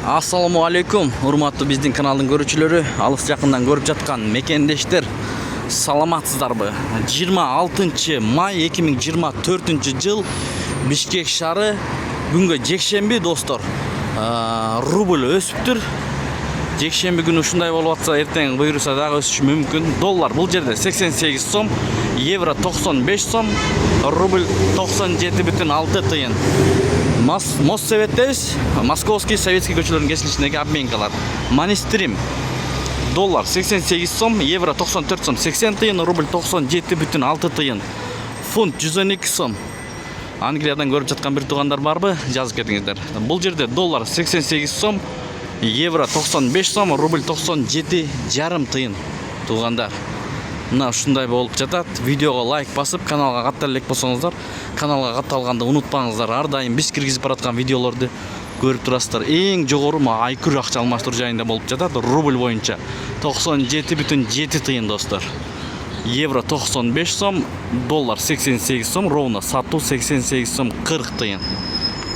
Assalamu алейкум, урматтуу биздин каналдын көрүүчүлөрү, алыс жакындан көрүп жаткан мекендештер, саламатсыздарбы? 26 май 2024 жыл Бишкек шаары, бүгүнгө жекшемби достор. Рубль өсүптүр. Жекшемби күнү ушундай болуп атса, эртең буйруса дагы өсүшү мүмкүн. Доллар бул жерде 88 сом, евро 95 сом, рубль 97,6 тыйын. Моссоветтебиз, Московский советский көчөлөрүнүн кесилишиндеги обменкалар. Манистрим доллар 88 сом, евро 94 сом 80 тыйын, рубль 97,6 тыйын. Фунт 112 сом. Англиядан көрүп жаткан бир туугандар барбы? Жазып кетиңиздер. Бул жерде доллар 88 сом, евро 95 сом, рубль 97,5 тыйын. Туугандар, мына ушундай болуп жатат. Видеого лайк басып, каналга каттала элек болсоңуздар, каналга катталганды унутпаңыздар. Ар дайым биз киргизип бараткан видеолорду көрүп турасыздар. Эң жогору айкүр акча алмаштыруу жайында болуп жатат. Рубль боюнча 97,7 тыйын достор. Евро 95 сом, доллар 88 сом, ровно сатуу 88 сом 40 тыйын.